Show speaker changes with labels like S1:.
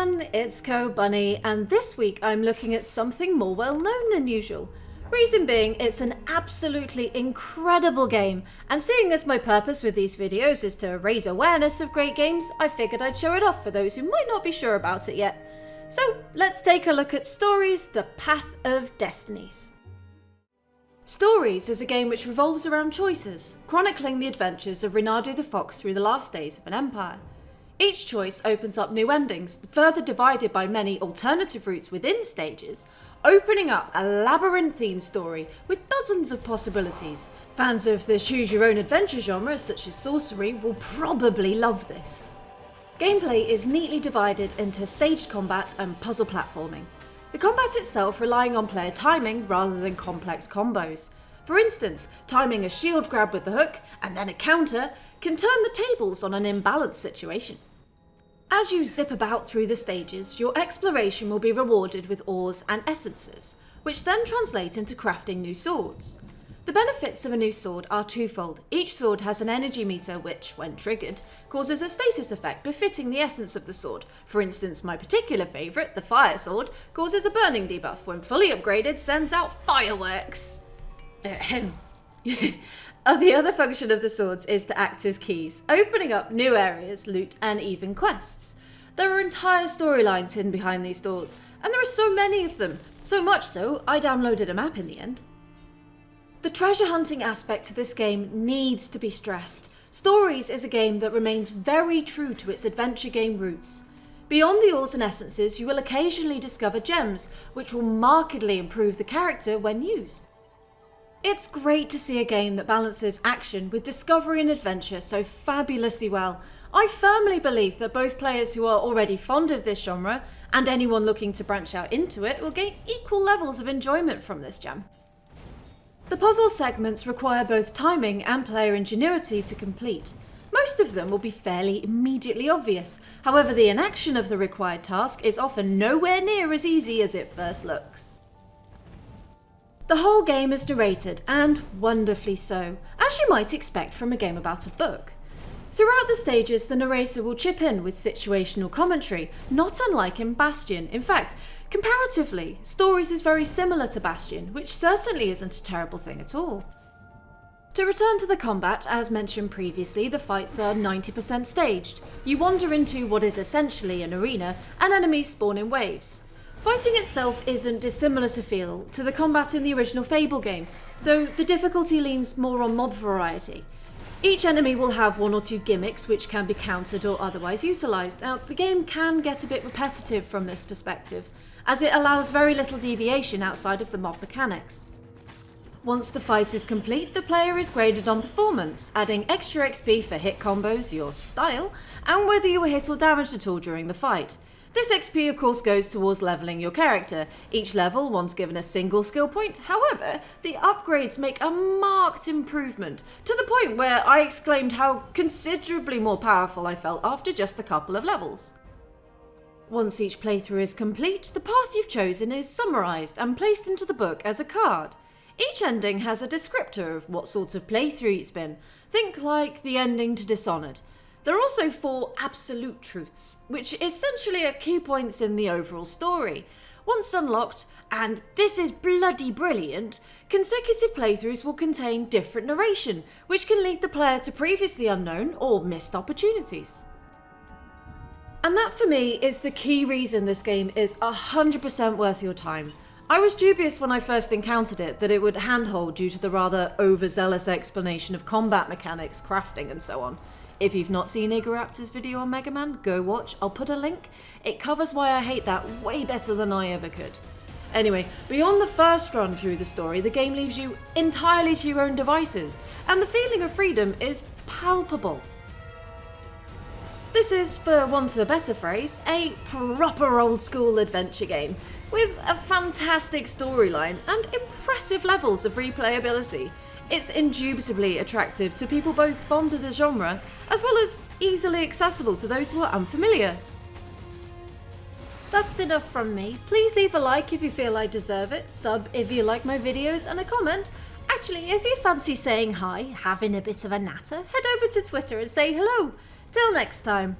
S1: everyone, it's Co-Bunny, and this week I'm looking at something more well known than usual. Reason being, it's an absolutely incredible game, and seeing as my purpose with these videos is to raise awareness of great games, I figured I'd show it off for those who might not be sure about it yet. So let's take a look at Stories: The Path of Destinies. Stories is a game which revolves around choices, chronicling the adventures of Groundhog the Fox through the last days of an empire. Each choice opens up new endings, further divided by many alternative routes within stages, opening up a labyrinthine story with dozens of possibilities. Fans of the choose-your-own-adventure genre, such as sorcery, will probably love this. Gameplay is neatly divided into staged combat and puzzle platforming. The combat itself relying on player timing rather than complex combos. For instance, timing a shield grab with the hook and then a counter can turn the tables on an imbalanced situation. As you zip about through the stages, your exploration will be rewarded with ores and essences, which then translate into crafting new swords. The benefits of a new sword are twofold. Each sword has an energy meter which, when triggered, causes a status effect befitting the essence of the sword. For instance, my particular favourite, the fire sword, causes a burning debuff. When fully upgraded, sends out fireworks. The other function of the swords is to act as keys, opening up new areas, loot, and even quests. There are entire storylines hidden behind these doors, and there are so many of them. So much so, I downloaded a map in the end. The treasure hunting aspect to this game needs to be stressed. Stories is a game that remains very true to its adventure game roots. Beyond the ores and essences, you will occasionally discover gems, which will markedly improve the character when used. It's great to see a game that balances action with discovery and adventure so fabulously well. I firmly believe that both players who are already fond of this genre and anyone looking to branch out into it will gain equal levels of enjoyment from this gem. The puzzle segments require both timing and player ingenuity to complete. Most of them will be fairly immediately obvious, however the inaction of the required task is often nowhere near as easy as it first looks. The whole game is narrated, and wonderfully so, as you might expect from a game about a book. Throughout the stages, the narrator will chip in with situational commentary, not unlike in Bastion. In fact, comparatively, Stories is very similar to Bastion, which certainly isn't a terrible thing at all. To return to the combat, as mentioned previously, the fights are 90% staged. You wander into what is essentially an arena, and enemies spawn in waves. Fighting itself isn't dissimilar to feel to the combat in the original Fable game, though the difficulty leans more on mob variety. Each enemy will have one or two gimmicks which can be countered or otherwise utilised. Now, the game can get a bit repetitive from this perspective, as it allows very little deviation outside of the mob mechanics. Once the fight is complete, the player is graded on performance, adding extra XP for hit combos, your style, and whether you were hit or damaged at all during the fight. This XP of course goes towards levelling your character, each level once given a single skill point. However, the upgrades make a marked improvement, to the point where I exclaimed how considerably more powerful I felt after just a couple of levels. Once each playthrough is complete, the path you've chosen is summarised and placed into the book as a card. Each ending has a descriptor of what sort of playthrough it's been. Think like the ending to Dishonored. There are also 4 absolute truths, which essentially are key points in the overall story. Once unlocked, and this is bloody brilliant, consecutive playthroughs will contain different narration, which can lead the player to previously unknown or missed opportunities. And that for me is the key reason this game is 100% worth your time. I was dubious when I first encountered it that it would handhold due to the rather overzealous explanation of combat mechanics, crafting and so on. If you've not seen Igoraptor's video on Mega Man, go watch, I'll put a link. It covers why I hate that way better than I ever could. Anyway, beyond the first run through the story, the game leaves you entirely to your own devices, and the feeling of freedom is palpable. This is, for want of a better phrase, a proper old school adventure game, with a fantastic storyline and impressive levels of replayability. It's indubitably attractive to people both fond of the genre, as well as easily accessible to those who are unfamiliar. That's enough from me. Please leave a like if you feel I deserve it, sub if you like my videos, and a comment. Actually, if you fancy saying hi, having a bit of a natter, head over to Twitter and say hello. Till next time.